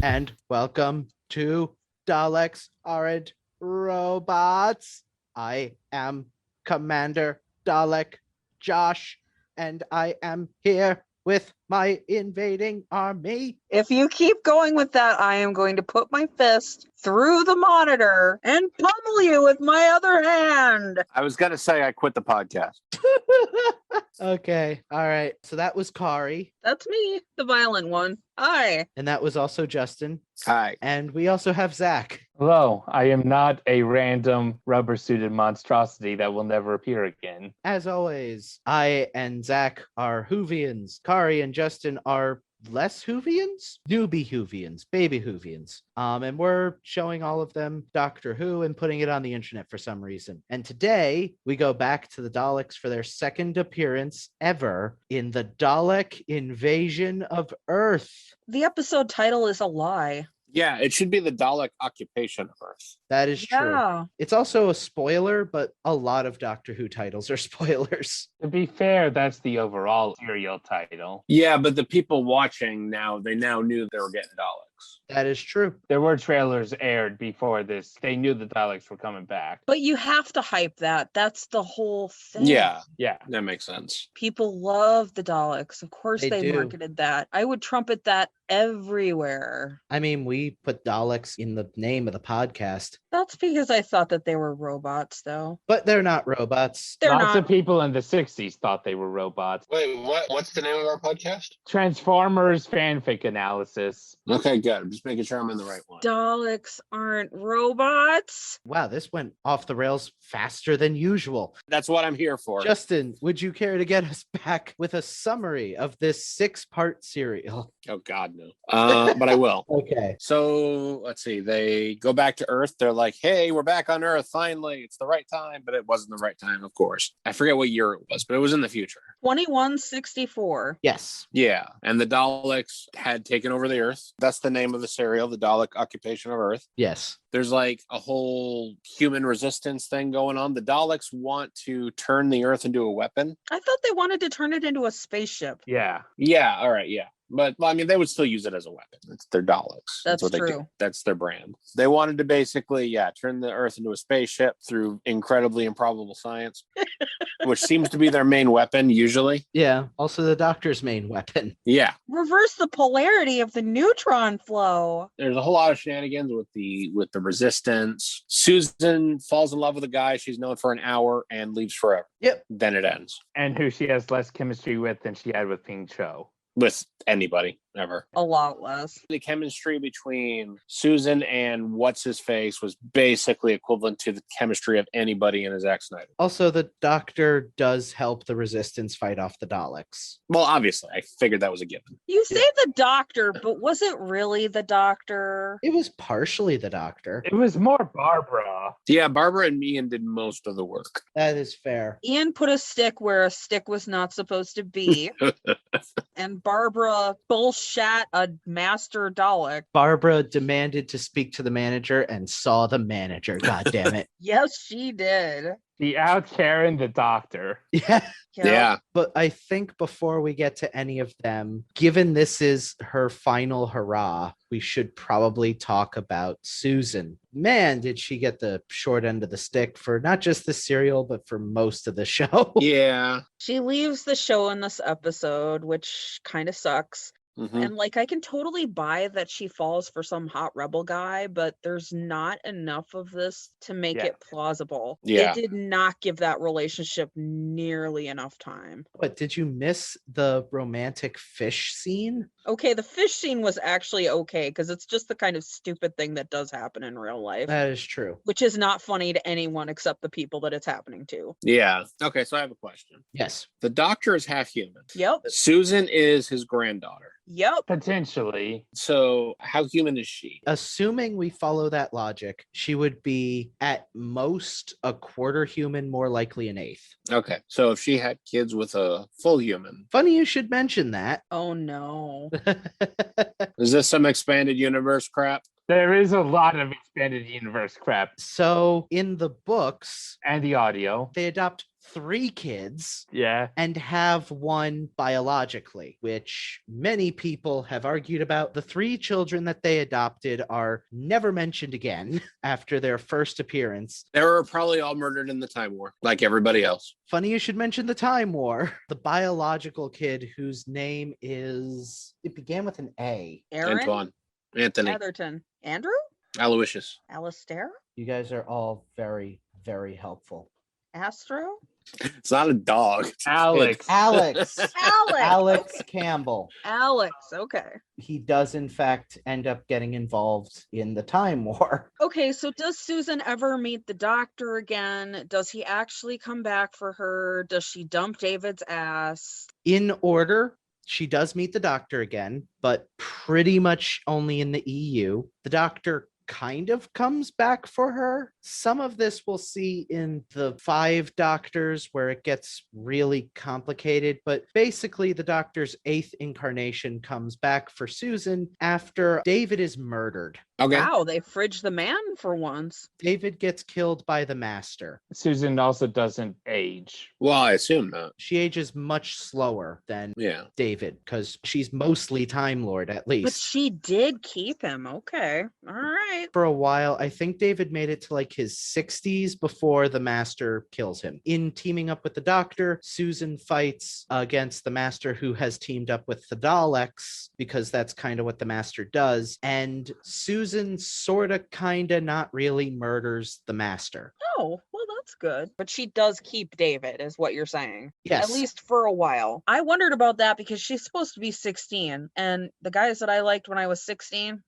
and welcome to Daleks Aren't Robots. I am Commander Dalek Josh, and I am here with my invading army. If you keep going with that, I am going to put my fist through the monitor and pummel you with my other hand. I was going to say I quit the podcast. Okay, all right. So that was Kari. That's me, the violent one. Hi. And that was also Justin. Hi. And we also have Zach. Hello, I am not a random rubber-suited monstrosity that will never appear again. As always, I and Zach are Whovians. Kari and Justin are less Whovians? Newbie Whovians, baby Whovians. And we're showing all of them Doctor Who and putting it on the internet for some reason. And today we go back to the Daleks for their second appearance ever in the Dalek Invasion of Earth. The episode title is a lie. Yeah, it should be the Dalek Occupation of Earth. That is true. It's also a spoiler, but a lot of Doctor Who titles are spoilers. To be fair, that's the overall serial title. Yeah, but the people watching now, they now knew they were getting Daleks. That is true. There were trailers aired before this. They knew the Daleks were coming back. But you have to hype that. That's the whole thing. Yeah, Yeah. that makes sense. People love the Daleks. Of course They they do. marketed that. I would trumpet that everywhere. I mean, we put Daleks in the name of the podcast, That's because I thought that they were robots, though. but they're not robots. They're Lots not. of people in the 60s thought they were robots. Wait, what's the name of our podcast? Transformers fanfic analysis. Okay, good. I'm just making sure I'm in the right one. Daleks aren't robots. Wow, this went off the rails faster than usual. That's what I'm here for. Justin, would you care to get us back with a summary of this 6-part serial? Oh, God, no. But I will. Okay. So let's see. They go back to Earth. They're like, hey, we're back on Earth. Finally, it's the right time. But it wasn't the right time, of course. I forget what year it was, but it was in the future. 2164. Yes. Yeah. And the Daleks had taken over the Earth. That's the name of the serial, the Dalek Occupation of Earth. Yes. There's like a whole human resistance thing going on. The Daleks want to turn the Earth into a weapon. I thought they wanted to turn it into a spaceship. Yeah. Yeah. All right. Yeah. But well, I mean, they would still use it as a weapon. It's their Daleks. That's what they do. true. That's their brand. They wanted to basically, turn the Earth into a spaceship through incredibly improbable science, which seems to be their main weapon usually. Yeah. Also the Doctor's main weapon. Yeah. Reverse the polarity of the neutron flow. There's a whole lot of shenanigans with the resistance. Susan falls in love with a guy she's known for an hour and leaves forever. Yep. Then it ends. And who she has less chemistry with than she had with Ping Cho. With anybody, ever. A lot less. The chemistry between Susan and what's-his-face was basically equivalent to the chemistry of anybody in his Zack Snyder. Also, the Doctor does help the Resistance fight off the Daleks. Well, obviously, I figured that was a given. You say the Doctor, but was it really the Doctor? It was partially the Doctor. It was more Barbara. Yeah, Barbara and Ian did most of the work. That is fair. Ian put a stick where a stick was not supposed to be. And Barbara bullshat a master Dalek. Barbara demanded to speak to the manager and saw the manager. God damn it. Yes, she did. The out Karen the Doctor. Yeah. Yeah. But I think before we get to any of them, given this is her final hurrah, we should probably talk about Susan. Man, did she get the short end of the stick for not just the serial, but for most of the show. Yeah. She leaves the show in this episode, which kind of sucks. Mhm. And like, I can totally buy that she falls for some hot rebel guy, but there's not enough of this to make Yeah. it plausible. Yeah. It did not give that relationship nearly enough time. But did you miss the romantic fish scene? Okay, the fish scene was actually okay because it's just the kind of stupid thing that does happen in real life, That is true. which is not funny to anyone except the people that it's happening to. Yeah. Okay, so I have a question. Yes. The Doctor is half human. Yep. Susan is his granddaughter. Yep. Potentially. So how human is she? Assuming we follow that logic, she would be at most a quarter human, more likely an eighth. Okay, so if she had kids with a full human, Funny you should mention that. Oh no. is this some expanded universe crap? There is a lot of expanded universe crap. So in the books, And the audio. they adopt 3 kids Yeah. and have one biologically, which many people have argued about. The 3 children that they adopted are never mentioned again after their first appearance. They were probably all murdered in the Time War, like everybody else. Funny you should mention the Time War. The biological kid whose name is, it began with an A. Aaron? Antoine, Anthony, Atherton. Andrew? Aloysius. Alistair? You guys are all very, very helpful. Astro? It's not a dog. It's a kid. Alex. Alex. Alex! Alex Campbell. Alex, okay. He does, in fact, end up getting involved in the Time War. Okay, so does Susan ever meet the doctor again? Does he actually come back for her? Does she dump David's ass? In order, she does meet the doctor again, but pretty much only in the EU. The doctor kind of comes back for her. Some of this we'll see in the 5 Doctors where it gets really complicated, but basically the Doctor's 8th incarnation comes back for Susan after David is murdered. Okay. Wow, they fridged the man for once. David gets killed by the Master. Susan also doesn't age. Well, I assume not. She ages much slower than Yeah. David because she's mostly Time Lord, at least. But she did keep him. Okay. All right. For a while, I think David made it to like his 60s before the Master kills him. In teaming up with the Doctor, Susan fights against the Master, who has teamed up with the Daleks, because that's kind of what the Master does. And Susan sort of, kind of, not really murders the Master. Oh, well, that's good. But she does keep David, is what you're saying. Yes. At least for a while. I wondered about that because she's supposed to be 16. And the guys that I liked when I was 16,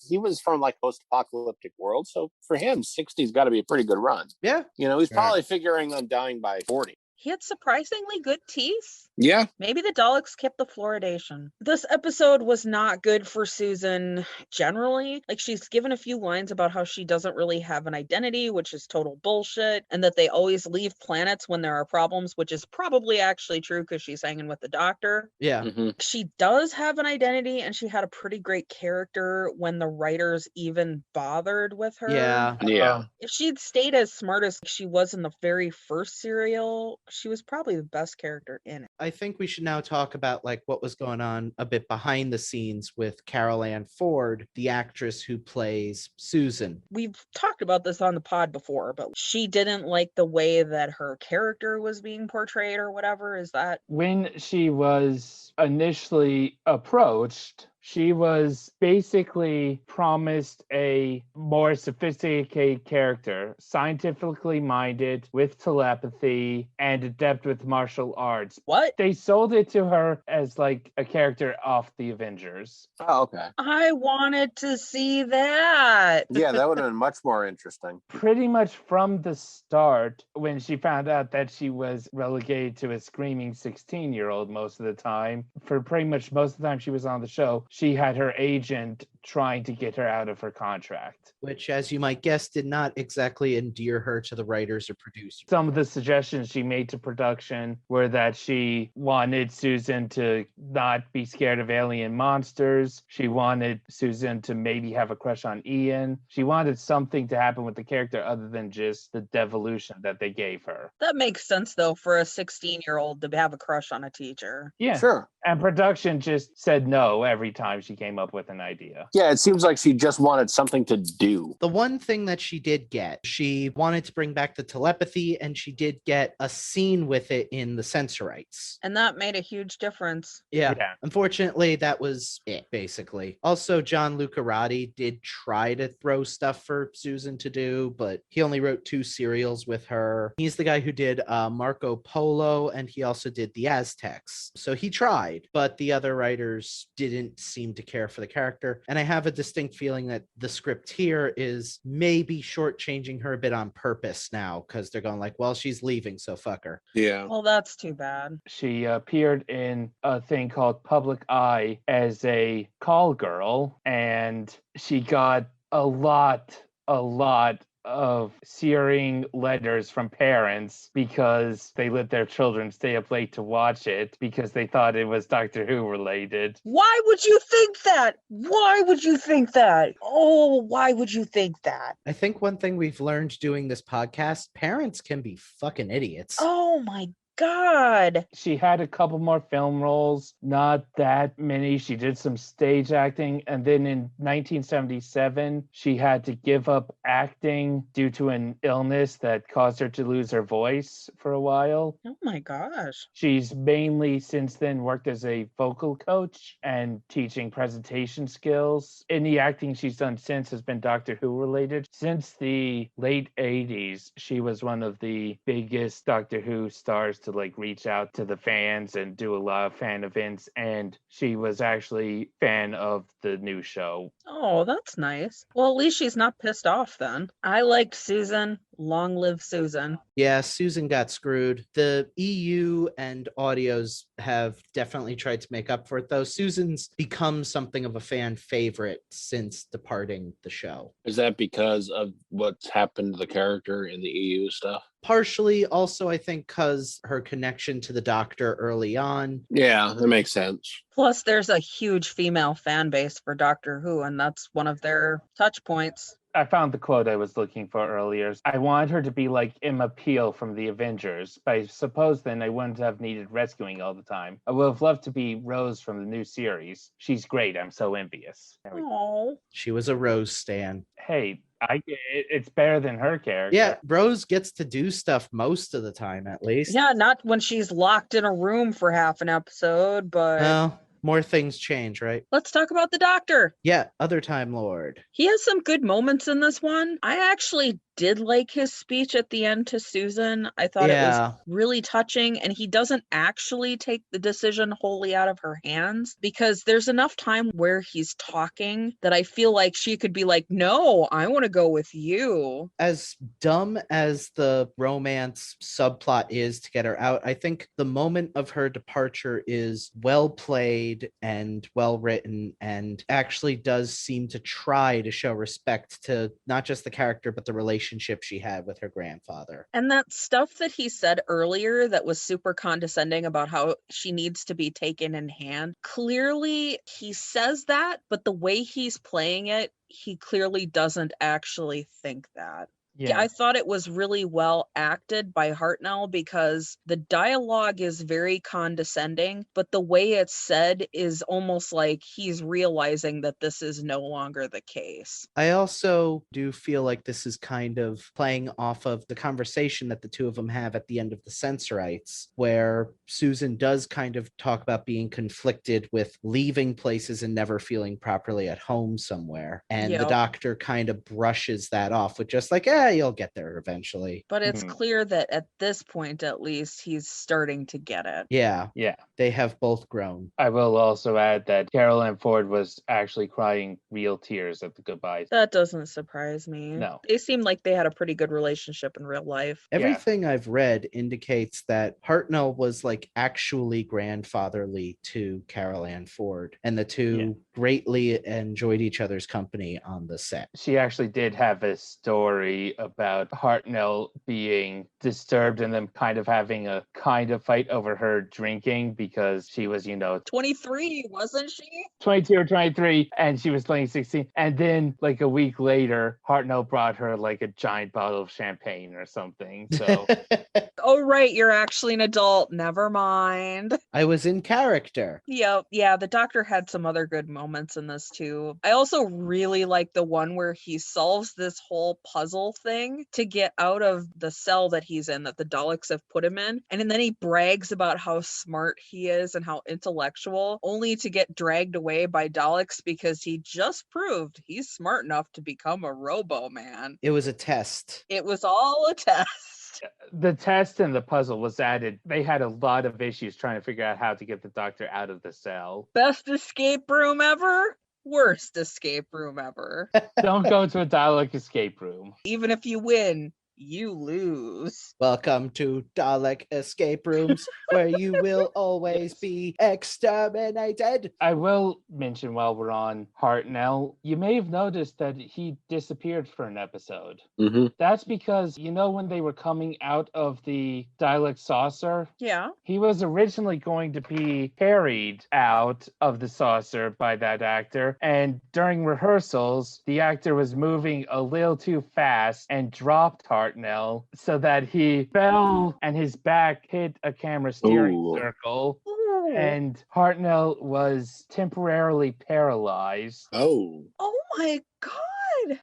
He was from like post-apocalyptic world, so for him, 60's got to be a pretty good run. Yeah. You know, he's Sure. probably figuring on dying by 40. he had surprisingly good teeth. Yeah. Maybe the Daleks kept the fluoridation. This episode was not good for Susan generally. Like, she's given a few lines about how she doesn't really have an identity, which is total bullshit, and that they always leave planets when there are problems, which is probably actually true because she's hanging with the Doctor. Yeah. Mm-hmm. She does have an identity, and she had a pretty great character when the writers even bothered with her. Yeah. Yeah. If she'd stayed as smart as she was in the very first serial, she was probably the best character in it. I think we should now talk about like what was going on a bit behind the scenes with Carol Ann Ford, the actress who plays Susan. We've talked about this on the pod before, but she didn't like the way that her character was being portrayed or whatever. Is that? When she was initially approached, she was basically promised a more sophisticated character, scientifically minded, with telepathy, and adept with martial arts. What? They sold it to her as like a character off the Avengers. Oh, okay. I wanted to see that. Yeah, that would have been much more interesting. Pretty much from the start, when she found out that she was relegated to a screaming 16-year-old most of the time, for pretty much most of the time she was on the show, she had her agent trying to get her out of her contract. Which, as you might guess, did not exactly endear her to the writers or producers. Some of the suggestions she made to production were that she wanted Susan to not be scared of alien monsters. She wanted Susan to maybe have a crush on Ian. She wanted something to happen with the character other than just the devolution that they gave her. That makes sense, though, for a 16-year-old to have a crush on a teacher. Yeah. Sure. And production just said no every time she came up with an idea. Yeah, it seems like she just wanted something to do. The one thing that she did get, she wanted to bring back the telepathy, and she did get a scene with it in the Sensorites. And that made a huge difference. Yeah. Yeah. Unfortunately, that was it, basically. Also, John Lucarati did try to throw stuff for Susan to do, but he only wrote 2 serials with her. He's the guy who did Marco Polo, and he also did The Aztecs. So he tried, but the other writers didn't seem to care for the character. And I have a distinct feeling that the script here is maybe shortchanging her a bit on purpose now, because they're going like, well, she's leaving, so fuck her. Yeah. Well, that's too bad. She appeared in a thing called Public Eye as a call girl, and she got a lot of searing letters from parents because they let their children stay up late to watch it because they thought it was Doctor Who related. Why would you think that? Why would you think that? Oh, why would you think that? I think one thing we've learned doing this podcast, parents can be fucking idiots. Oh my God. She had a couple more film roles, not that many. She did some stage acting. And then in 1977, she had to give up acting due to an illness that caused her to lose her voice for a while. Oh my gosh. She's mainly since then worked as a vocal coach and teaching presentation skills. Any acting she's done since has been Doctor Who related. Since the late 80s, she was one of the biggest Doctor Who stars to like reach out to the fans and do a lot of fan events, and she was actually fan of the new show. Oh, that's nice. Well, at least she's not pissed off then. I liked Susan. Long live Susan. Yeah, Susan got screwed. The EU and audios have definitely tried to make up for it, though. Susan's become something of a fan favorite since departing the show. Is that because of what's happened to the character in the EU stuff? Partially, also, I think, because her connection to the Doctor early on. Yeah, that makes sense. Plus, there's a huge female fan base for Doctor Who, and that's one of their touch points. I found the quote I was looking for earlier. I wanted her to be like Emma Peel from the Avengers, but I suppose then I wouldn't have needed rescuing all the time. I would have loved to be Rose from the new series. She's great. I'm so envious. Oh. She was a Rose stan. Hey, it's better than her character. Yeah, Rose gets to do stuff most of the time, at least. Yeah, not when she's locked in a room for half an episode, but... Well, more things change, right? Let's talk about the Doctor. Yeah, Other Time Lord. He has some good moments in this one. I actually did like his speech at the end to Susan. I thought it was really touching, and he doesn't actually take the decision wholly out of her hands because there's enough time where he's talking that I feel like she could be like, no, I want to go with you. As dumb as the romance subplot is to get her out, I think the moment of her departure is well played and well written and actually does seem to try to show respect to not just the character, but the relationship she had with her grandfather. And that stuff that he said earlier that was super condescending about how she needs to be taken in hand, clearly he says that, but the way he's playing it, he clearly doesn't actually think that. Yeah, I thought it was really well acted by Hartnell because the dialogue is very condescending, but the way it's said is almost like he's realizing that this is no longer the case. I also do feel like this is kind of playing off of the conversation that the two of them have at the end of the Sensorites, where Susan does kind of talk about being conflicted with leaving places and never feeling properly at home somewhere. And the Doctor kind of brushes that off with just like, you'll get there eventually. But it's clear that at this point, at least, he's starting to get it. Yeah. They have both grown. I will also add that Carol Ann Ford was actually crying real tears at the goodbyes. That doesn't surprise me. No. They seemed like they had a pretty good relationship in real life. Everything I've read indicates that Hartnell was like actually grandfatherly to Carol Ann Ford, and the two greatly enjoyed each other's company on the set. She actually did have a story about Hartnell being disturbed and them kind of having a kind of fight over her drinking because she was, 23, wasn't she? 22 or 23, and she was playing 16. And then like a week later, Hartnell brought her like a giant bottle of champagne or something. So oh, right, you're actually an adult. Never mind. I was in character. Yeah, the Doctor had some other good moments in this too. I also really like the one where he solves this whole puzzle thing to get out of the cell that he's in, that the Daleks have put him in. And then he brags about how smart he is and how intellectual, only to get dragged away by Daleks because he just proved he's smart enough to become a robo-man. It was a test. It was all a test. The test and the puzzle was added. They had a lot of issues trying to figure out how to get the Doctor out of the cell. Best escape room ever? Worst escape room ever. Don't go to a Dalek escape room. Even if you win, you lose. Welcome to Dalek escape rooms, where you will always be exterminated. I will mention while we're on Hartnell, you may have noticed that he disappeared for an episode. Mm-hmm. That's because, when they were coming out of the Dalek saucer, Yeah. he was originally going to be carried out of the saucer by that actor. And during rehearsals, the actor was moving a little too fast and dropped Hartnell so that he fell and his back hit a camera steering Ooh. circle. Ooh. And Hartnell was temporarily paralyzed. Oh. Oh my God.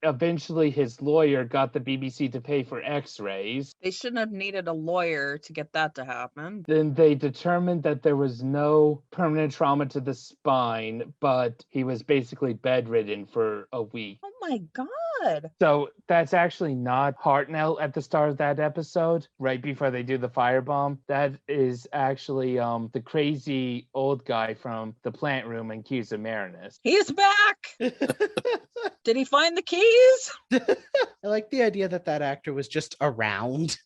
Eventually, his lawyer got the BBC to pay for x-rays. They shouldn't have needed a lawyer to get that to happen. Then they determined that there was no permanent trauma to the spine, but he was basically bedridden for a week. Oh my God. So that's actually not Hartnell at the start of that episode, right before they do the firebomb. That is actually the crazy old guy from the plant room in Keys of Marinus. He's back. Did he find the keys? I like the idea that actor was just around.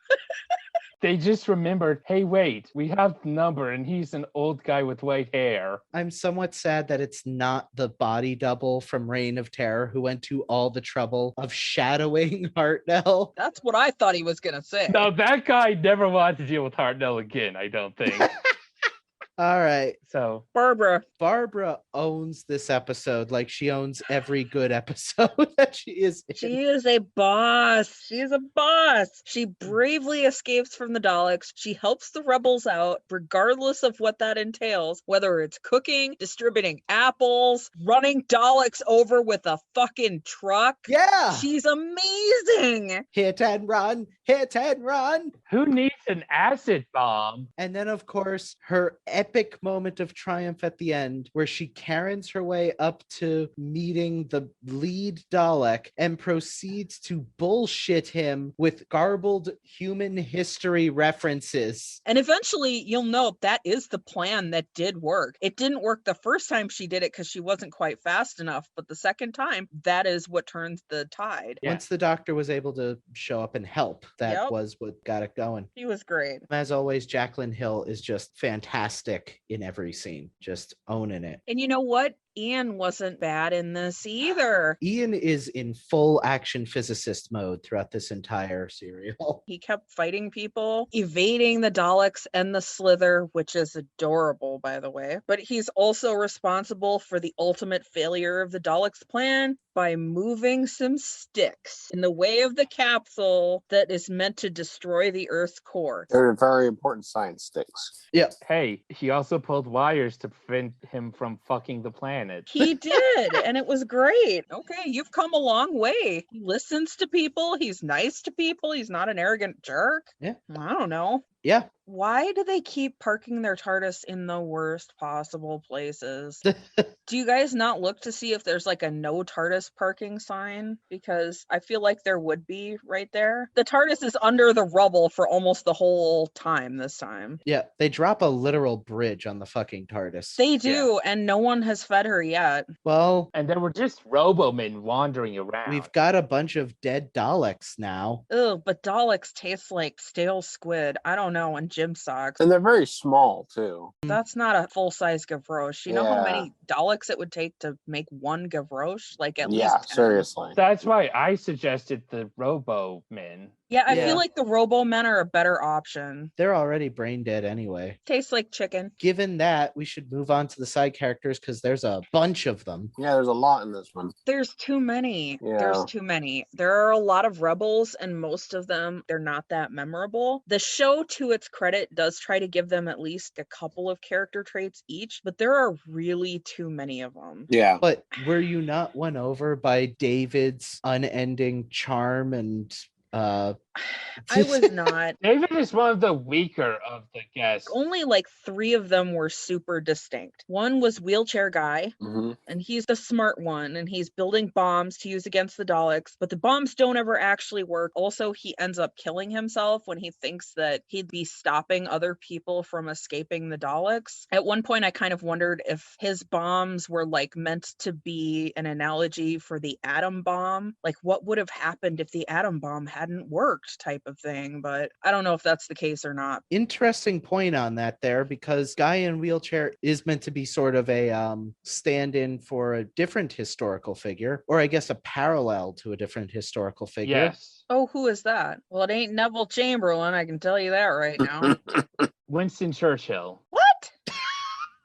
They just remembered, hey, wait, we have the number and he's an old guy with white hair. I'm somewhat sad that it's not the body double from Reign of Terror who went to all the trouble of shadowing Hartnell. That's what I thought he was going to say. No, that guy never wanted to deal with Hartnell again, I don't think. All right. So Barbara. Barbara owns this episode like she owns every good episode that she is in. She is a boss. She is a boss. She bravely escapes from the Daleks. She helps the rebels out, regardless of what that entails, whether it's cooking, distributing apples, running Daleks over with a fucking truck. Yeah. She's amazing. Hit and run, hit and run. who needs an acid bomb? And then, of course, her epic moment of triumph at the end, where she Karens her way up to meeting the lead Dalek and proceeds to bullshit him with garbled human history references. And eventually, you'll know that is the plan that did work. It didn't work the first time she did it because she wasn't quite fast enough, but the second time, that is what turns the tide. Yeah. Once the doctor was able to show up and help, that Yep. was what got it going. He was great. As always, Jacqueline Hill is just fantastic in every scene, just owning it. And you know what? Ian wasn't bad in this either. Ian is in full action physicist mode throughout this entire serial. He kept fighting people, evading the Daleks and the Slither, which is adorable, by the way. But he's also responsible for the ultimate failure of the Daleks' plan by moving some sticks in the way of the capsule that is meant to destroy the Earth's core. They're very important science sticks. Hey, he also pulled wires to prevent him from fucking the planet. He did, and it was great. Okay, you've come a long way. He listens to people. He's nice to people. He's not an arrogant jerk. Yeah. I don't know. Yeah. Why do they keep parking their TARDIS in the worst possible places? Do you guys not look to see if there's like a no TARDIS parking sign? Because I feel like there would be right there. The TARDIS is under the rubble for almost the whole time this time. Yeah, they drop a literal bridge on the fucking TARDIS. They do, and no one has fed her yet. Well, And there were just Robomen wandering around. we've got a bunch of dead Daleks now. Ugh, but Daleks taste like stale squid. I don't know, and gym socks. And they're very small, too. That's not a full-size Gavroche. You know how Yeah. many Daleks it would take to make one Gavroche? Like at Yeah, least 10. seriously. That's why I suggested the Robomen. Yeah, I Yeah. feel like the Robo-Men are a better option. They're already brain dead anyway. Tastes like chicken. Given that, we should move on to the side characters because there's a bunch of them. Yeah, there's a lot in this one. There's too many. There's Yeah. too many. There are a lot of rebels, and most of them, they're not that memorable. The show, to its credit, does try to give them at least a couple of character traits each, but there are really too many of them. Yeah. But were you not won over by David's unending charm and I was not. David is one of the weaker of the guests. Only like 3 of them were super distinct. One was Wheelchair Guy, hmm and he's the smart one, and he's building bombs to use against the Daleks, but the bombs don't ever actually work. Also, he ends up killing himself when he thinks that he'd be stopping other people from escaping the Daleks. At one point, I kind of wondered if his bombs were like meant to be an analogy for the atom bomb. Like, what would have happened if the atom bomb had hadn't worked type of thing, but I don't know if that's the case or not. Interesting point on that there, because Guy in Wheelchair is meant to be sort of a stand-in for a different historical figure, or I guess a parallel to a different historical figure. Yes. Oh, who is that? Well, it ain't Neville Chamberlain, I can tell you that right now. Winston Churchill. What?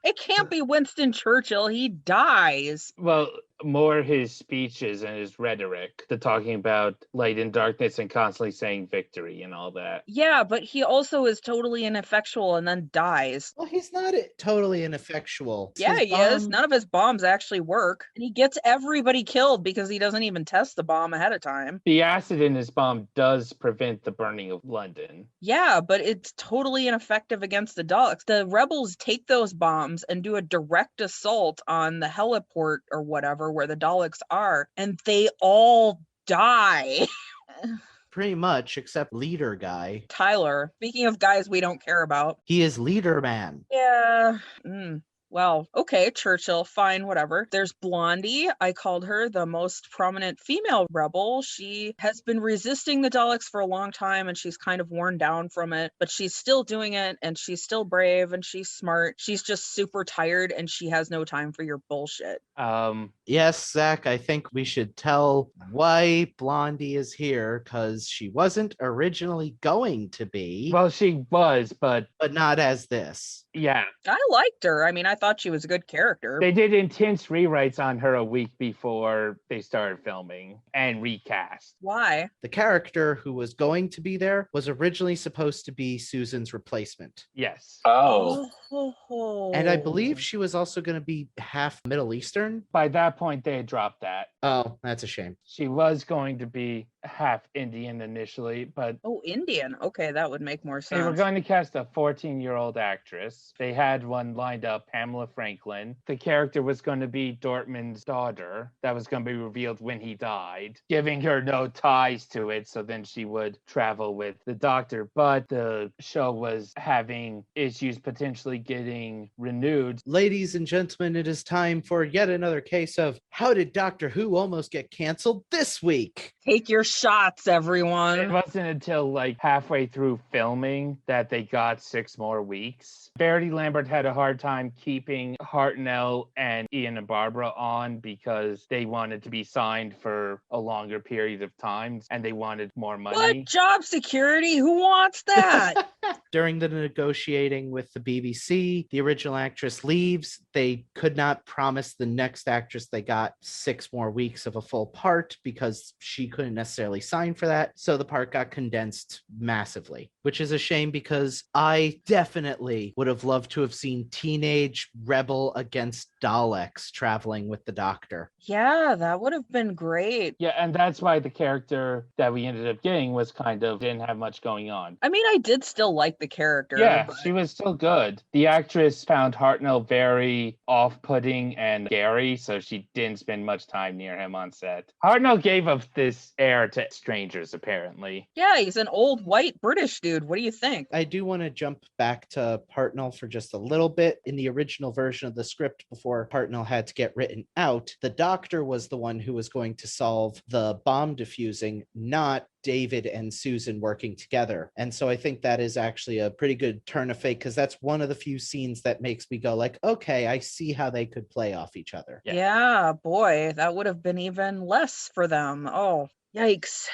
It can't be Winston Churchill. He dies. Well, more his speeches and his rhetoric, the talking about light and darkness and constantly saying victory and all that. Yeah, but he also is totally ineffectual and then dies. Well, he's not totally ineffectual. Yeah, His he is. bomb- None of his bombs actually work. And he gets everybody killed because he doesn't even test the bomb ahead of time. The acid in his bomb does prevent the burning of London. Yeah, but it's totally ineffective against the Daleks. The rebels take those bombs and do a direct assault on the heliport or whatever where the Daleks are, and they all die. Pretty much, except leader guy. Tyler, speaking of guys we don't care about. He is leader man. Yeah. Well, okay, Churchill, fine, whatever. There's Blondie. I called her the most prominent female rebel. She has been resisting the Daleks for a long time and she's kind of worn down from it, but she's still doing it and she's still brave and she's smart. She's just super tired and she has no time for your bullshit. Yes, Zach, I think we should tell why Blondie is here, because she wasn't originally going to be, Well, she was, but but not as this. yeah. I liked her. I mean, I thought she was a good character. They did intense rewrites on her a week before they started filming and recast. Why? The character who was going to be there was originally supposed to be Susan's replacement. Yes. Oh, And I believe she was also going to be half Middle Eastern. By that point, they had dropped that. Oh, that's a shame. She was going to be half Indian initially, but Oh, Indian. Okay, that would make more they were sense. going to cast a 14-year-old actress. They had one lined up, Pamela Franklin. The character was going to be Dortmund's daughter. That was going to be revealed when he died, giving her no ties to it, so then she would travel with the Doctor. But the show was having issues potentially getting renewed. Ladies and gentlemen, it is time for yet another case of how did Doctor Who almost get canceled this week? Take your shots, It everyone. wasn't until like halfway through filming that they got 6 more weeks. Verity Lambert had a hard time keeping Hartnell and Ian and Barbara on because they wanted to be signed for a longer period of time and they wanted more money. What? Job security? Who wants that? During the negotiating with the BBC, the original actress leaves. They could not promise the next actress they got 6 more weeks of a full part because she couldn't necessarily sign for that. So the part got condensed massively, which is a shame because I definitely would have loved to have seen teenage rebel against Daleks traveling with the Doctor. Yeah, that would have been great. Yeah, and that's why the character that we ended up getting was kind of didn't have much going on. I mean, I did still like the character. Yeah, but- she was still good. The actress found Hartnell very off-putting and scary, so she didn't spend much time near him on set. Hartnell gave up this air to strangers, apparently. Yeah, he's an old white British dude. What do you think? I do want to jump back to Hartnell for just a little bit. In the original version of the script, before Hartnell had to get written out, the Doctor was the one who was going to solve the bomb defusing, not David and Susan working together. And so I think that is actually a pretty good turn of fate, because that's one of the few scenes that makes me go like, okay, I see how they could play off each other. Yeah. Yeah, boy, that would have been even less for them. Oh, yikes.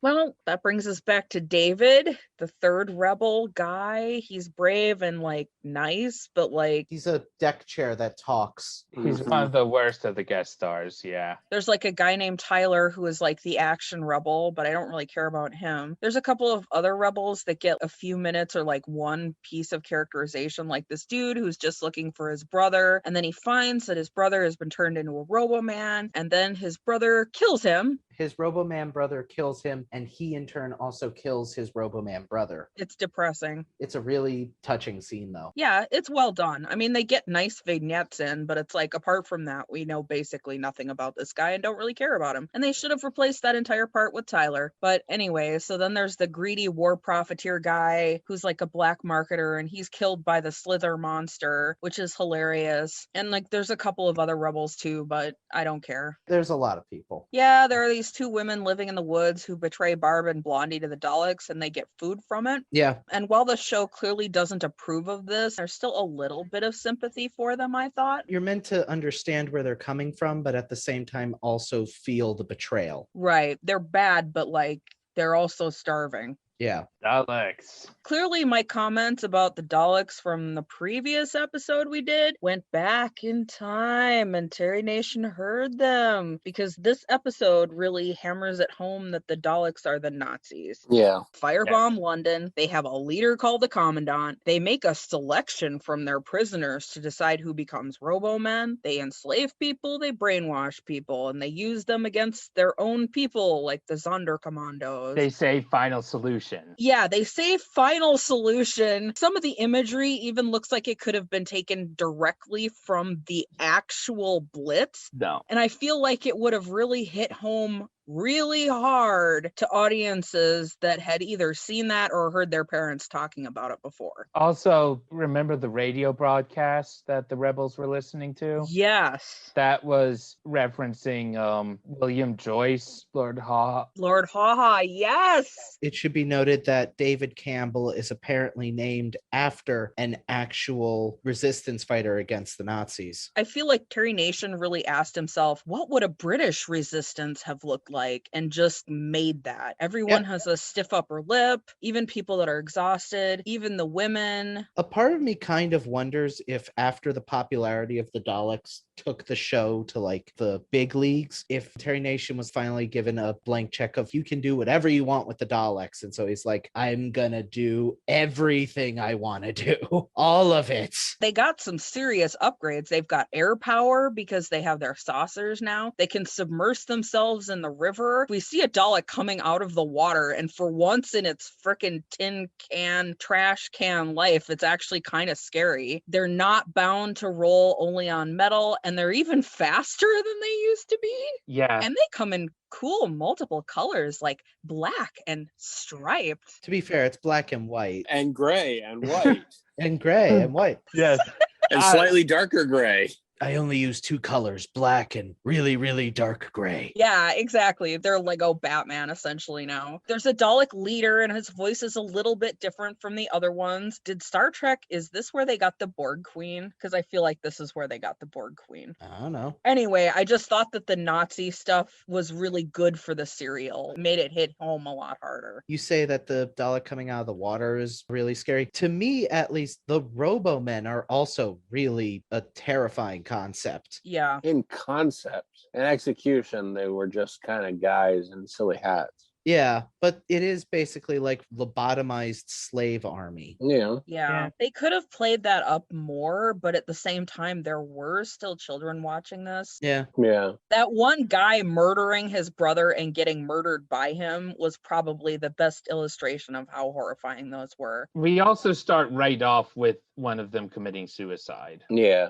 Well, that brings us back to David, the third rebel guy. He's brave and like nice, but like He's a deck chair that talks. He's one of the worst of the guest stars, yeah. there's like a guy named Tyler who is like the action rebel, but I don't really care about him. There's a couple of other rebels that get a few minutes or like one piece of characterization, like this dude who's just looking for his brother, and then he finds that his brother has been turned into a Robo-Man, and then his brother kills him. His Robo-Man brother kills him, and he in turn also kills his Robo-Man brother. It's depressing. It's a really touching scene, though. Yeah, it's well done. I mean, they get nice vignettes in, but it's like, apart from that, we know basically nothing about this guy and don't really care about him. And they should have replaced that entire part with Tyler. But anyway, so then there's the greedy war profiteer guy who's like a black marketer, and he's killed by the Slither monster, which is hilarious. And like, there's a couple of other rebels too, but I don't care. There's a lot of people. Yeah, there are these there's two women living in the woods who betray Barb and Blondie to the Daleks and they get food from it. Yeah. And while the show clearly doesn't approve of this, there's still a little bit of sympathy for them, I thought. You're meant to understand where they're coming from, but at the same time also feel the betrayal. Right. They're bad, but like they're also starving. Yeah. Daleks. Clearly, my comments about the Daleks from the previous episode we did went back in time and Terry Nation heard them because this episode really hammers it home that the Daleks are the Nazis. Yeah. Firebomb London. They have a leader called the Commandant. They make a selection from their prisoners to decide who becomes Robo-Men. They enslave people, they brainwash people, and they use them against their own people, like the Sonderkommandos. They say final solution. Yeah, they say final solution. Some of the imagery even looks like it could have been taken directly from the actual Blitz. No. And I feel like it would have really hit home really hard to audiences that had either seen that or heard their parents talking about it before. Also, remember the radio broadcast that the rebels were listening to? Yes. That was referencing William Joyce, Lord Haw. Lord Haha, yes. It should be noted that David Campbell is apparently named after an actual resistance fighter against the Nazis. I feel like Terry Nation really asked himself, what would a British resistance have looked like? And just made that. Everyone has a stiff upper lip, even people that are exhausted, even the women. A part of me kind of wonders if after the popularity of the Daleks took the show to like the big leagues, if Terry Nation was finally given a blank check of you can do whatever you want with the Daleks. And so he's like, I'm gonna do everything I want to do. All of it. They got some serious upgrades. They've got air power because they have their saucers now. They can submerge themselves in the river. We see a Dalek coming out of the water, and for once in its frickin' tin can, trash can life, it's actually kind of scary. They're not bound to roll only on metal, and they're even faster than they used to be. Yeah. And they come in cool multiple colors like black and striped. To be fair, it's black and white. And gray and white. And gray and white. Yes. And slightly darker gray. I only use two colors, black and really, really dark gray. Yeah, exactly. They're Lego Batman essentially now. There's a Dalek leader and his voice is a little bit different from the other ones. Did Star Trek, is this where they got the Borg Queen? Because I feel like this is where they got the Borg Queen. I don't know. Anyway, I just thought that the Nazi stuff was really good for the serial. It made it hit home a lot harder. You say that the Dalek coming out of the water is really scary. To me, at least, the Robo-Men are also really a terrifying concept. Yeah. In concept and execution, they were just kind of guys in silly hats. Yeah, but it is basically like lobotomized slave army. Yeah. They could have played that up more, but at the same time, there were still children watching this. Yeah. That one guy murdering his brother and getting murdered by him was probably the best illustration of how horrifying those were. We also start right off with one of them committing suicide. Yeah.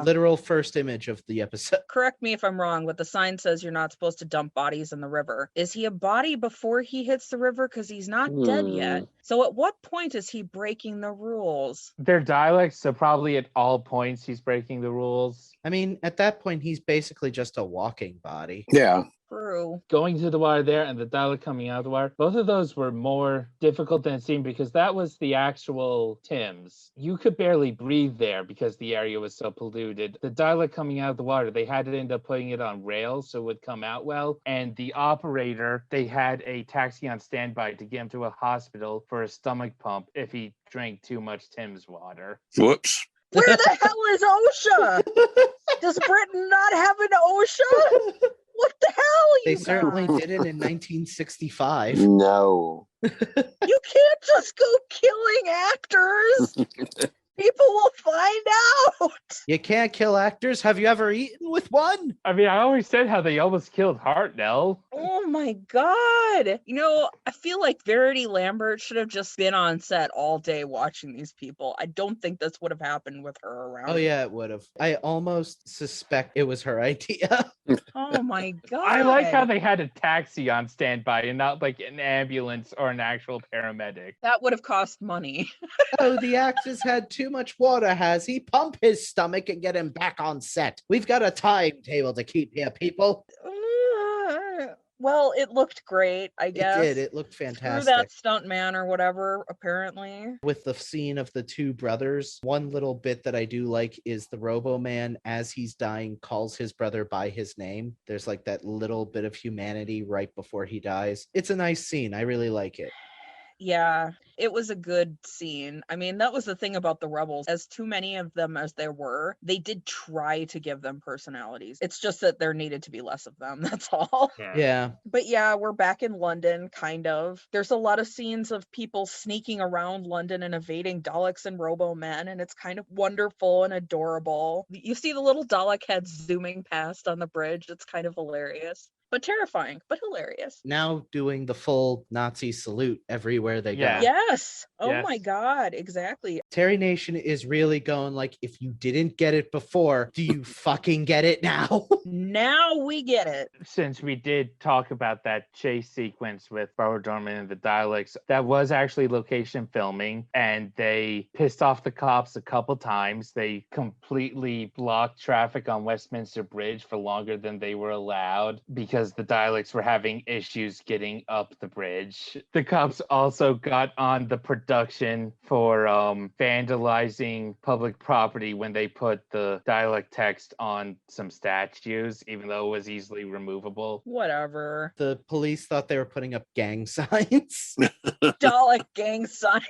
Literal first image of the episode. Correct me if I'm wrong, but the sign says you're not supposed to dump bodies in the river. Is he a body before he hits the river? Because he's not dead yet. So at what point is he breaking the rules? They're Daleks, so probably at all points he's breaking the rules. I mean, at that point, he's basically just a walking body. Yeah. True. Going to the water there and the Dalek coming out of the water, both of those were more difficult than it seemed because that was the actual Thames. You could barely breathe there because the area was so polluted. The Dalek coming out of the water, they had to end up putting it on rails so it would come out well. And the operator, they had a taxi on standby to get him to a hospital for a stomach pump if he drank too much Thames water. Whoops. Where the hell is OSHA? Does Britain not have an OSHA? What the hell? They certainly did it in 1965. No. You can't just go killing actors. People will find out. You can't kill actors. Have you ever eaten with one? I mean, I always said how they almost killed Hartnell. Oh my God. You know, I feel like Verity Lambert should have just been on set all day watching these people. I don't think this would have happened with her around. Oh, yeah, it would have. I almost suspect it was her idea. Oh my God. I like how they had a taxi on standby and not like an ambulance or an actual paramedic. That would have cost money. Oh, the actor's had too much water, has he? Pump his stomach and get him back on set. We've got a timetable to keep here, people. Well, it looked great, I It guess. did. It looked Screw fantastic. that stuntman or whatever, apparently. With the scene of the two brothers, one little bit that I do like is the Robo-Man, as he's dying, calls his brother by his name. There's like that little bit of humanity right before he dies. It's a nice scene. I really like it. Yeah, it was a good scene. I mean, that was the thing about the rebels. As too many of them as there were, they did try to give them personalities. It's just that there needed to be less of them. That's all. Yeah. But yeah, we're back in London, kind of. There's a lot of scenes of people sneaking around London and evading Daleks and Robo-Men, and it's kind of wonderful and adorable. You see the little Dalek heads zooming past on the bridge. It's kind of hilarious. But terrifying, but hilarious. Now doing the full Nazi salute everywhere they Yeah. go. Yes. Oh my Yes. God, exactly. Terry Nation is really going like, if you didn't get it before, do you fucking get it now? Now we get it. Since we did talk about that chase sequence with Barbara Dorman and the Daleks, that was actually location filming, and they pissed off the cops a couple times. They completely blocked traffic on Westminster Bridge for longer than they were allowed because the Daleks were having issues getting up the bridge. The cops also got on the production for vandalizing public property when they put the Dalek text on some statues, even though it was easily removable. Whatever. The police thought they were putting up gang signs. Dalek gang signs.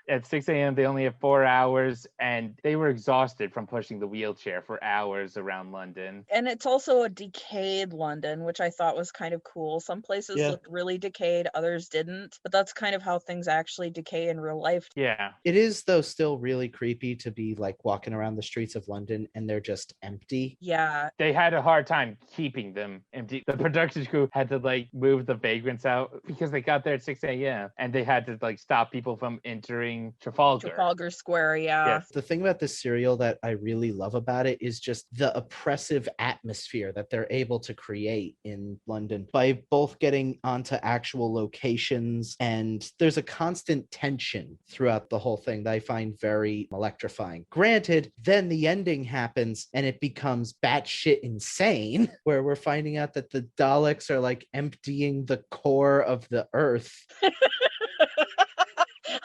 At 6 a.m., they only have 4 hours, and they were exhausted from pushing the wheelchair for hours around London. And it's also a decayed London, which I thought was kind of cool. Some places Yeah. looked really decayed, others didn't. But that's kind of how things actually decay in real life. Yeah. It is, though, still really creepy to be like walking around the streets of London and they're just empty. Yeah. They had a hard time keeping them empty. The production crew had to like move the vagrants out because they got there at 6 a.m. and they had to like stop people from entering Trafalgar Square, yeah. Yes. The thing about this serial that I really love about it is just the oppressive atmosphere that they're able to create in London by both getting onto actual locations, and there's a constant tension throughout the whole thing that I find very electrifying. Granted, then the ending happens and it becomes batshit insane, where we're finding out that the Daleks are like emptying the core of the earth.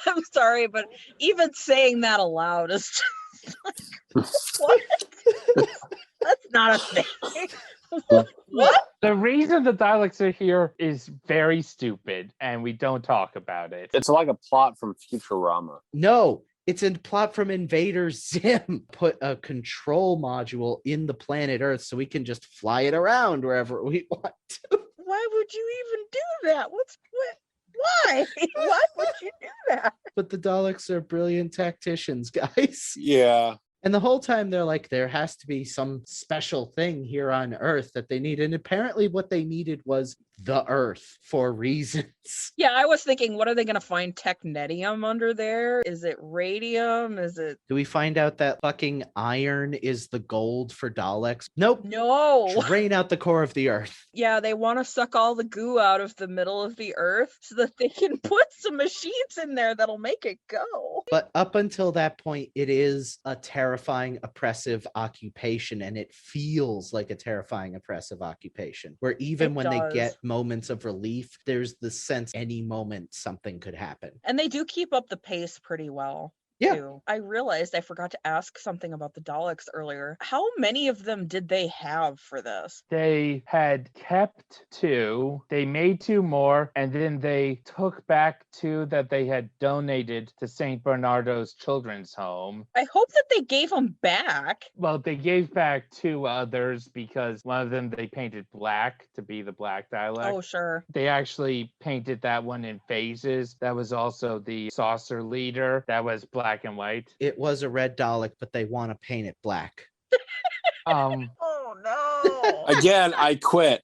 I'm sorry, but even saying that aloud is just like, what? That's not a thing. What? The reason the Daleks are here is very stupid, and we don't talk about it. It's like a plot from Futurama. No, it's a plot from Invader Zim. Put a control module in the planet Earth so we can just fly it around wherever we want to. Why would you even do that? Why? Why would you do that? But the Daleks are brilliant tacticians, guys. Yeah. And the whole time they're like, there has to be some special thing here on Earth that they need. And apparently what they needed was the Earth for reasons. Yeah, I was thinking, what are they going to find technetium under there? Is it radium? Is it... Do we find out that fucking iron is the gold for Daleks? Nope. No. Drain out the core of the Earth. Yeah, they want to suck all the goo out of the middle of the Earth so that they can put some machines in there that'll make it go. But up until that point, it is a terrifying, oppressive occupation, and it feels like a terrifying, oppressive occupation, where even when they get moments of relief, there's the sense any moment something could happen. And they do keep up the pace pretty well. Yeah. Too. I realized I forgot to ask something about the Daleks earlier. How many of them did they have for this? They had kept 2, they made 2 more, and then they took back 2 that they had donated to St. Bernardo's Children's Home. I hope that they gave them back. Well, they gave back 2 others because one of them they painted black to be the Black Dalek. Oh, sure. They actually painted that one in phases. That was also the saucer leader. That was black and white. It was a red Dalek, but they want to paint it black. Oh, no. Again, I quit.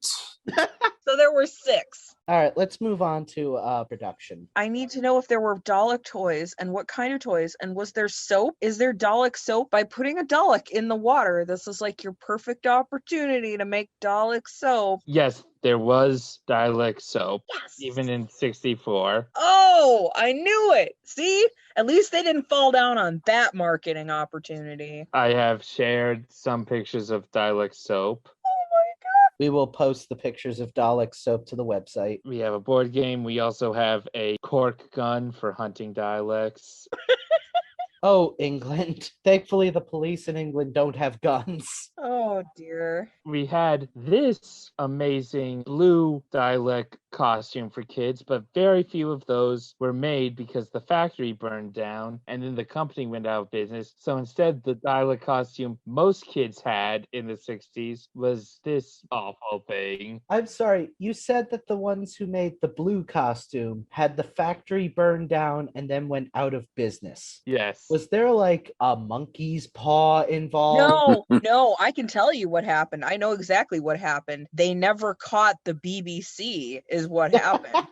So there were 6. All right, let's move on to production. I need to know if there were Dalek toys and what kind of toys. And was there soap? Is there Dalek soap? By putting a Dalek in the water, this is like your perfect opportunity to make Dalek soap. Yes, there was Dalek soap, Yes. even in 64. Oh, I knew it. See? At least they didn't fall down on that marketing opportunity. I have shared some pictures of Dalek soap. Oh my God. We will post the pictures of Dalek soap to the website. We have a board game. We also have a cork gun for hunting Daleks. Oh, England. Thankfully, the police in England don't have guns. Oh dear. We had this amazing blue Dalek costume for kids, but very few of those were made because the factory burned down and then the company went out of business. So instead, the Dalek costume most kids had in the 60s was this awful thing. I'm sorry, you said that the ones who made the blue costume had the factory burned down and then went out of business. Yes. Was there like a monkey's paw involved? No, I can tell you what happened. I know exactly what happened. They never caught the BBC, is what happened.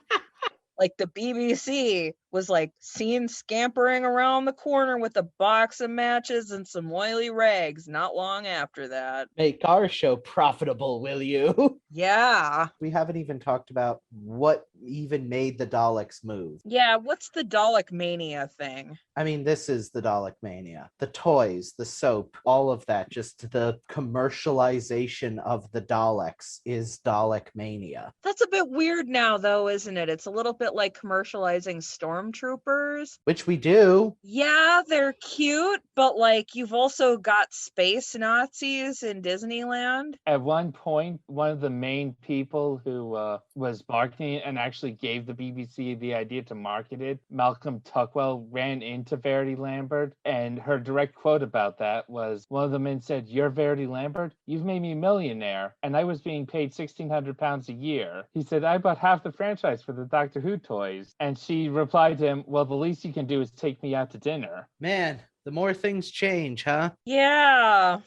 Like the BBC was like seen scampering around the corner with a box of matches and some oily rags not long after that. Make our show profitable, will you? Yeah. We haven't even talked about what even made the Daleks move. Yeah, what's the Dalek mania thing? I mean, this is the Dalek mania. The toys, the soap, all of that, just the commercialization of the Daleks is Dalek mania. That's a bit weird now, though, isn't it? It's a little bit like commercializing stormtroopers. Which we do. Yeah, they're cute, but like you've also got space Nazis in Disneyland. At one point, one of the main people who was marketing it and actually gave the BBC the idea to market it, Malcolm Tuckwell, ran into Verity Lambert, and her direct quote about that was, one of the men said, "You're Verity Lambert? You've made me a millionaire, and I was being paid £1,600 a year." He said, "I bought half the franchise for the Doctor Who toys." And she replied to him, "Well, the least you can do is take me out to dinner." Man, the more things change, huh? Yeah.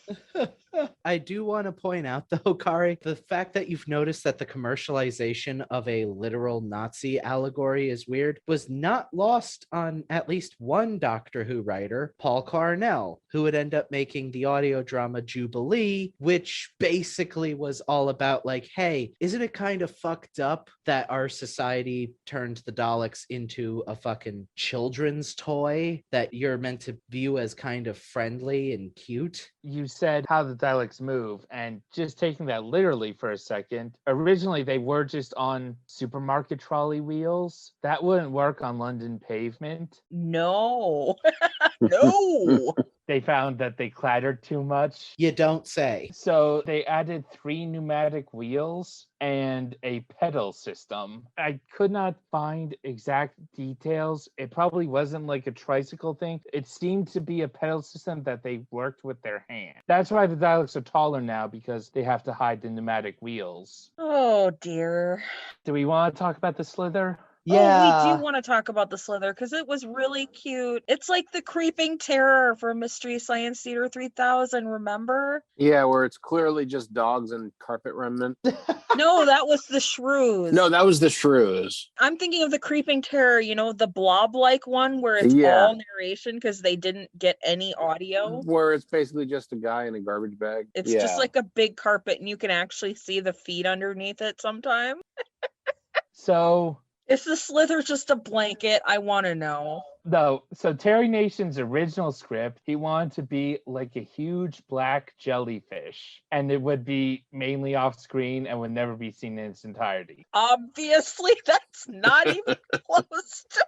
I do want to point out, though, Kari, the fact that you've noticed that the commercialization of a literal Nazi allegory is weird was not lost on at least one Doctor Who writer, Paul Hartnell, who would end up making the audio drama Jubilee, which basically was all about like, hey, isn't it kind of fucked up that our society turned the Daleks into a fucking children's toy that you're meant to view as kind of friendly and cute? You said how the Daleks move, and just taking that literally for a second, originally they were just on supermarket trolley wheels. That wouldn't work on London pavement. No. No. They found that they clattered too much. You don't say. So they added 3 pneumatic wheels and a pedal system. I could not find exact details. It probably wasn't like a tricycle thing. It seemed to be a pedal system that they worked with their hand. That's why the Daleks are taller now, because they have to hide the pneumatic wheels. Oh dear. Do we want to talk about the Slither? Yeah. Oh, we do want to talk about the Slither because it was really cute. It's like the creeping terror from Mystery Science Theater 3000, remember? Yeah, where it's clearly just dogs and carpet remnant. No, that was the shrews. No, that was the shrews. I'm thinking of the creeping terror, you know, the blob-like one where it's Yeah. all narration because they didn't get any audio. Where it's basically just a guy in a garbage bag. It's just like a big carpet and you can actually see the feet underneath it sometime. So Is the Slither just a blanket? I want to know. No, so Terry Nation's original script, he wanted to be like a huge black jellyfish, and it would be mainly off screen and would never be seen in its entirety. Obviously, that's not even close to.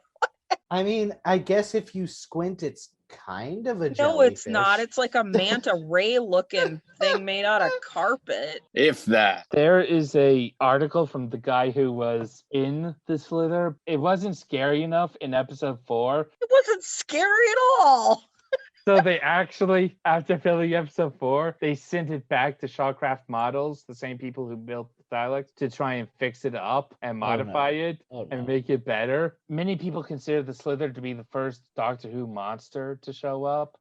I mean, I guess if you squint, it's kind of a jellyfish. No, it's not. It's like a manta ray looking thing made out of carpet. If that. There is a article from the guy who was in the Slither. It wasn't scary enough in episode 4. It wasn't scary at all. So they actually, after filming episode 4, they sent it back to Shawcraft Models, the same people who built the Daleks, to try and fix it up and modify it and make it better. Many people consider the Slither to be the first Doctor Who monster to show up.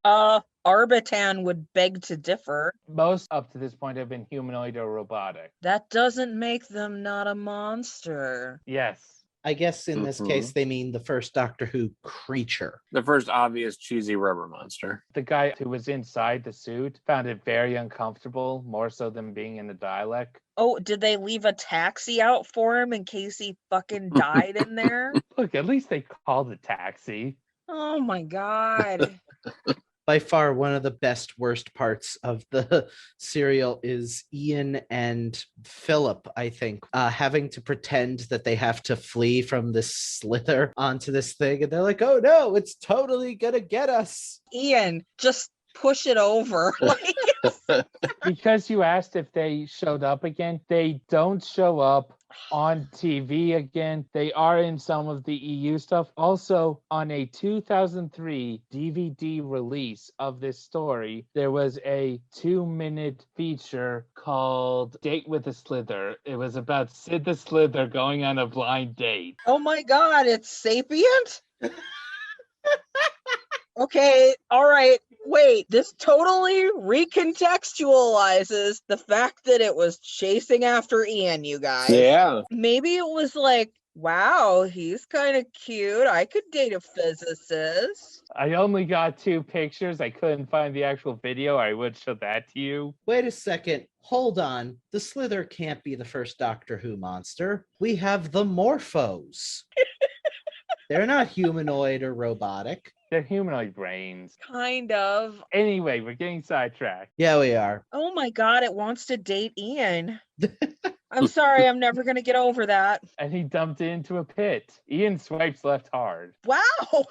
Arbitan would beg to differ. Most up to this point have been humanoid or robotic. That doesn't make them not a monster. Yes. I guess in this case, they mean the first Doctor Who creature. The first obvious cheesy rubber monster. The guy who was inside the suit found it very uncomfortable, more so than being in the Dalek. Oh, did they leave a taxi out for him in case he fucking died in there? Look, at least they called it taxi. Oh my god. By far, one of the best worst parts of the serial is Ian and Philip, I think, having to pretend that they have to flee from this slither onto this thing. And they're like, oh no, it's totally gonna get us. Ian, just push it over. Like, Because you asked if they showed up again, they don't show up on TV again. They are in some of the EU stuff. Also, on a 2003 DVD release of this story, there was a 2-minute feature called Date with a Slither. It was about Sid the Slither going on a blind date. oh my God, it's sapient? Okay, all right. Wait, this totally recontextualizes the fact that it was chasing after Ian, you guys. Yeah. Maybe it was like, wow, he's kind of cute. I could date a physicist. I only got 2 pictures. I couldn't find the actual video. I would show that to you. Wait a second. Hold on. The Slither can't be the first Doctor Who monster. We have the Morphos. They're not humanoid or robotic. They're humanoid brains. Kind of. Anyway, we're getting sidetracked. Yeah, we are. Oh my God, it wants to date Ian. I'm sorry, I'm never going to get over that. And he dumped it into a pit. Ian swipes left hard. Wow,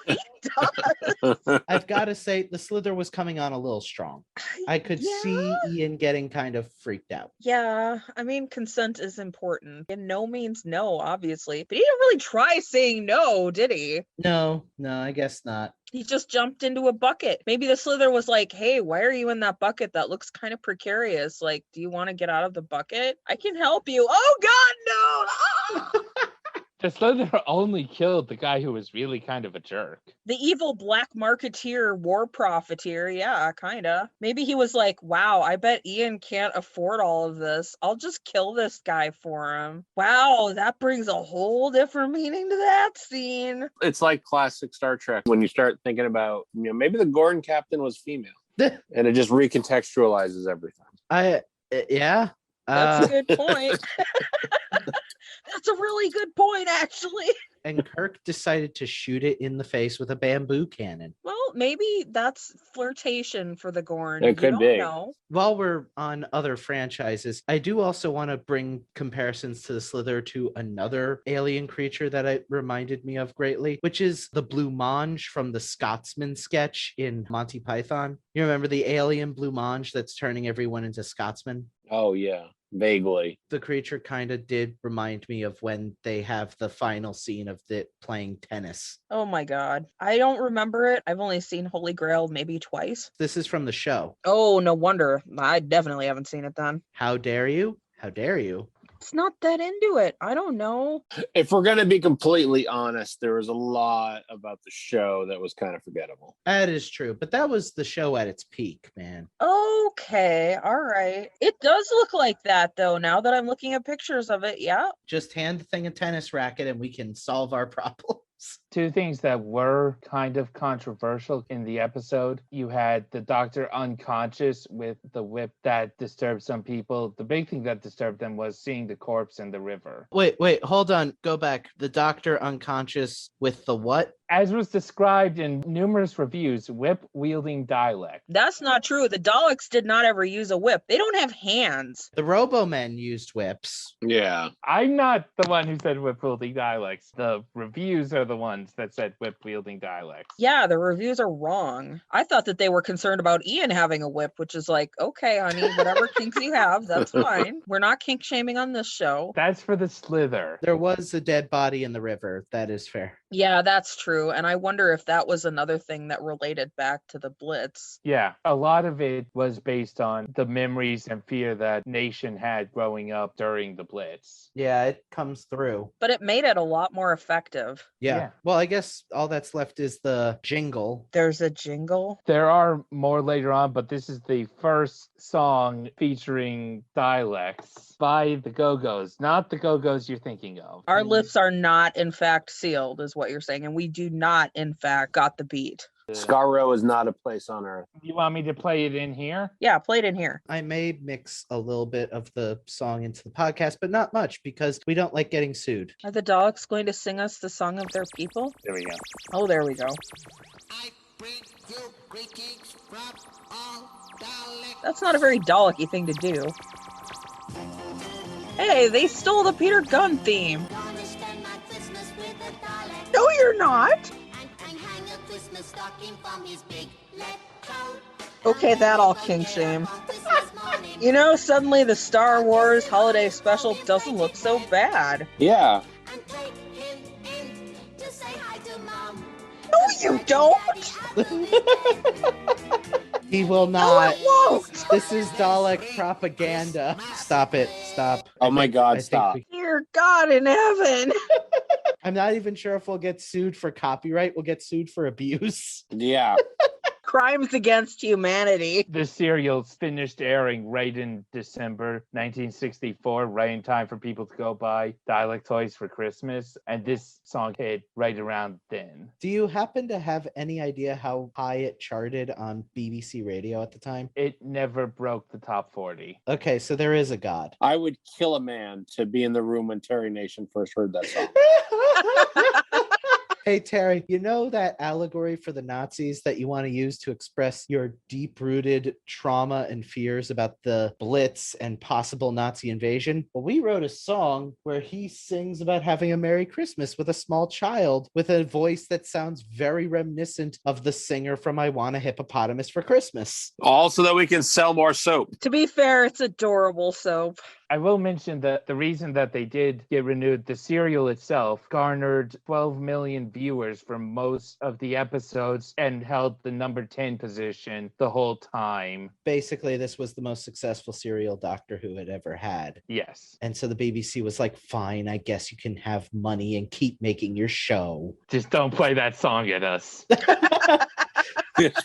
he does. I've got to say, the Slither was coming on a little strong. I could see Ian getting kind of freaked out. Yeah, I mean, consent is important. And no means no, obviously. But he didn't really try saying no, did he? No, I guess not. He just jumped into a bucket. Maybe the Slither was like, hey, why are you in that bucket? That looks kind of precarious. Like, do you want to get out of the bucket? I can help you. Oh, God, no! Ah! The Slither only killed the guy who was really kind of a jerk. The evil black marketeer, war profiteer. Yeah, kind of. Maybe he was like, wow, I bet Ian can't afford all of this. I'll just kill this guy for him. Wow, that brings a whole different meaning to that scene. It's like classic Star Trek when you start thinking about, maybe the Gorn captain was female. And it just recontextualizes everything. Yeah. That's a good point. That's a really good point, actually. And Kirk decided to shoot it in the face with a bamboo cannon. Well, maybe that's flirtation for the Gorn. It could be. Know. While we're on other franchises, I do also want to bring comparisons to the Slither to another alien creature that it reminded me of greatly, which is the Blue Mange from the Scotsman sketch in Monty Python. You remember the alien Blue Mange that's turning everyone into Scotsmen? Oh, yeah. Vaguely. The creature kind of did remind me of when they have the final scene of it playing tennis. Oh my God. I don't remember it. I've only seen Holy Grail maybe twice. This is from the show. Oh, no wonder. I definitely haven't seen it then. How dare you? How dare you? It's not that into it. I don't know. If we're going to be completely honest, there was a lot about the show that was kind of forgettable. That is true, but that was the show at its peak, man. Okay, all right. It does look like that, though, now that I'm looking at pictures of it. Yeah. Just hand the thing a tennis racket and we can solve our problems. 2 things that were kind of controversial in the episode. You had the doctor unconscious with the whip that disturbed some people. The big thing that disturbed them was seeing the corpse in the river. Wait, hold on. Go back. The doctor unconscious with the what? As was described in numerous reviews, whip-wielding Dalek. That's not true. The Daleks did not ever use a whip. They don't have hands. The Robomen used whips. Yeah. I'm not the one who said whip-wielding Daleks. The reviews are the ones that said whip-wielding Daleks. Yeah, the reviews are wrong. I thought that they were concerned about Ian having a whip, which is like, okay, honey, whatever kinks you have, that's fine. We're not kink shaming on this show. That's for the Slither. There was a dead body in the river. That is fair. Yeah, that's true. And I wonder if that was another thing that related back to the Blitz. Yeah, a lot of it was based on the memories and fear that Nation had growing up during the Blitz. Yeah, it comes through. But it made it a lot more effective. Yeah. Well, I guess all that's left is the jingle. There's a jingle? There are more later on, but this is the first song featuring Daleks by the Go-Go's, not the Go-Go's you're thinking of. Our lips are not, in fact, sealed, is what you're saying. And we do not, in fact, got the beat. Skaro is not a place on Earth. You want me to play it in here? Yeah, play it in here. I may mix a little bit of the song into the podcast, but not much because we don't like getting sued. Are the Daleks going to sing us the song of their people? There we go. Oh, there we go. I That's not a very Dalek-y thing to do. Hey, they stole the Peter Gunn theme. No, you're not. Okay, that all kink shame. You know, suddenly the Star Wars holiday special doesn't look so bad. Yeah. No, you don't. He will No, not. it won't. This is Dalek propaganda. Stop it. Stop. Oh my God, I think stop. Dear God in heaven. I'm not even sure if we'll get sued for copyright. We'll get sued for abuse. Yeah. Crimes against humanity. The serial's finished airing right in December 1964, right in time for people to go buy Dalek toys for Christmas. And this song hit right around then. Do you happen to have any idea how high it charted on BBC Radio at the time? It never broke the top 40. Okay, so there is a God. I would kill a man to be in the room when Terry Nation first heard that song. Hey, Terry, you know that allegory for the Nazis that you want to use to express your deep-rooted trauma and fears about the Blitz and possible Nazi invasion? Well, we wrote a song where he sings about having a Merry Christmas with a small child with a voice that sounds very reminiscent of the singer from I Want a Hippopotamus for Christmas. All so that we can sell more soap. To be fair, it's adorable soap. I will mention that the reason that they did get renewed, the serial itself garnered 12 million viewers for most of the episodes and held the number 10 position the whole time. Basically, this was the most successful serial Doctor Who had ever had. Yes. And so the BBC was like, fine, I guess you can have money and keep making your show. Just don't play that song at us.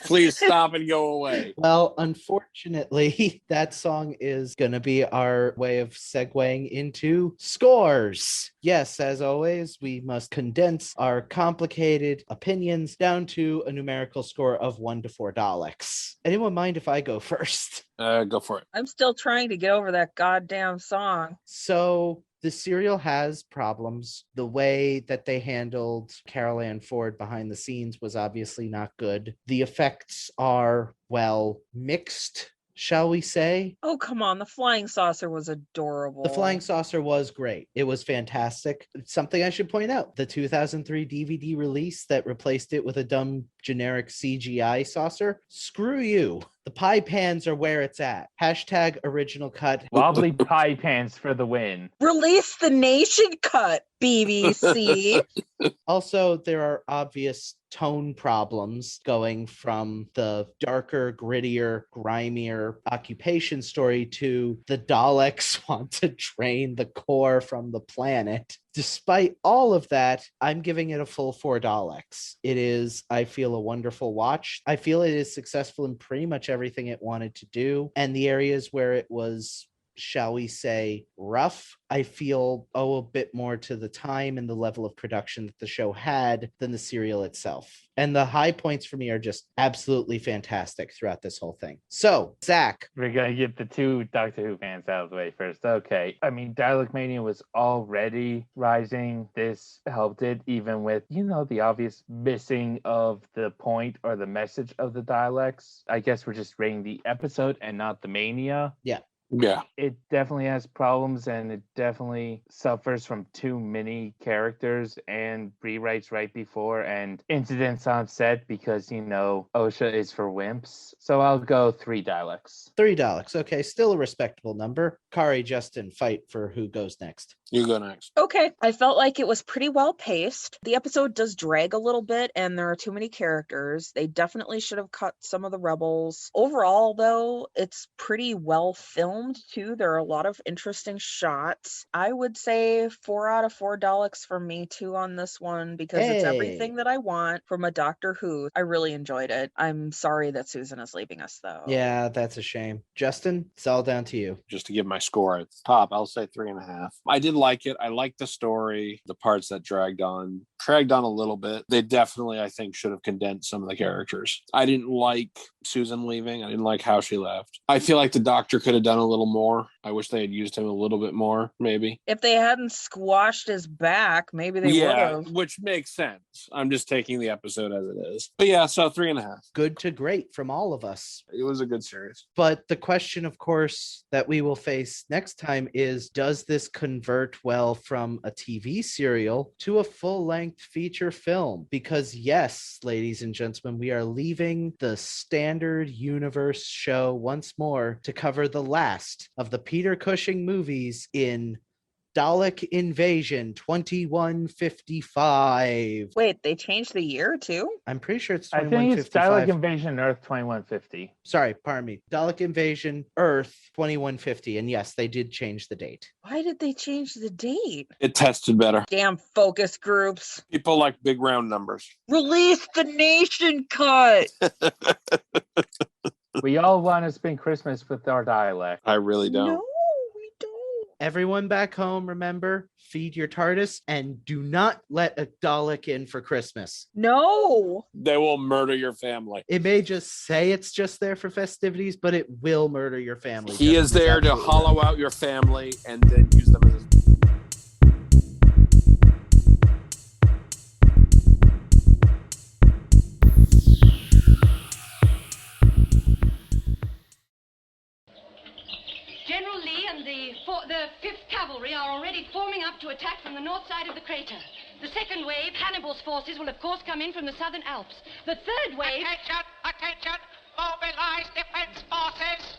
Please stop and go away. Well, unfortunately, that song is going to be our way of segueing into scores. Yes, as always, we must condense our complicated opinions down to a numerical score of 1 to 4 Daleks. Anyone mind if I go first? Go for it. I'm still trying to get over that goddamn song. So the serial has problems. The way that they handled Carol Ann Ford behind the scenes was obviously not good. The effects are, well, mixed, shall we say? Oh, come on. The flying saucer was adorable. The flying saucer was great. It was fantastic. Something I should point out, the 2003 DVD release that replaced it with a dumb generic CGI saucer, screw you. The pie pans are where it's at. Hashtag original cut. Wobbly pie pants for the win. Release the nation cut, BBC. Also, there are obvious tone problems going from the darker, grittier, grimier occupation story to the Daleks want to drain the core from the planet. Despite all of that, I'm giving it a full 4 Daleks. It is, I feel, a wonderful watch. I feel it is successful in pretty much everything it wanted to do. And the areas where it was, shall we say, rough, I feel owe a bit more to the time and the level of production that the show had than the serial itself. And the high points for me are just absolutely fantastic throughout this whole thing. So, Zach. We're going to get the two Doctor Who fans out of the way first. Okay. I mean, Dalek Mania was already rising. This helped it, even with, the obvious missing of the point or the message of the Daleks. I guess we're just rating the episode and not the mania. Yeah. Yeah. It definitely has problems, and it definitely suffers from too many characters and rewrites right before and incidents on set because, OSHA is for wimps. So I'll go 3 Daleks. 3 Daleks. Okay, still a respectable number. Kari, Justin, fight for who goes next. You go next. Okay. I felt like it was pretty well paced. The episode does drag a little bit, and there are too many characters. They definitely should have cut some of the rebels. Overall, though, it's pretty well filmed, too. There are a lot of interesting shots. I would say 4 out of 4 Daleks for me, too, on this one, because it's everything that I want from a Doctor Who. I really enjoyed it. I'm sorry that Susan is leaving us, though. Yeah, that's a shame. Justin, it's all down to you. Just to give my score at the top, I'll say 3.5. I did like it. I liked the story. The parts that dragged on a little bit. They definitely, I think, should have condensed some of the characters. I didn't like Susan leaving. I didn't like how she left. I feel like the Doctor could have done a little more. I wish they had used him a little bit more, maybe. If they hadn't squashed his back, maybe they would have. Which makes sense. I'm just taking the episode as it is. But yeah, so 3.5. Good to great from all of us. It was a good series. But the question, of course, that we will face next time is, does this convert well from a TV serial to a full-length feature film? Because yes, ladies and gentlemen, we are leaving the standard universe show once more to cover the last of the Peter Cushing movies in Dalek Invasion 2155. Wait, they changed the year too? I'm pretty sure it's I think it's 2155. Dalek Invasion Earth 2150. Sorry, pardon me. Dalek Invasion Earth 2150. And yes, they did change the date. Why did they change the date? It tested better. Damn focus groups. People like big round numbers. Release the nation cut. We all want to spend Christmas with our dialect. I really don't. No, we don't. Everyone back home, remember, feed your TARDIS and do not let a Dalek in for Christmas. No. They will murder your family. It may just say it's just there for festivities, but it will murder your family. He is Justin there to absolutely hollow right. out your family and then use them as General Lee and the 5th Cavalry are already forming up to attack from the north side of the crater. The second wave, Hannibal's forces, will of course come in from the southern Alps. The third wave... Attention! Attention! Mobilize defense forces!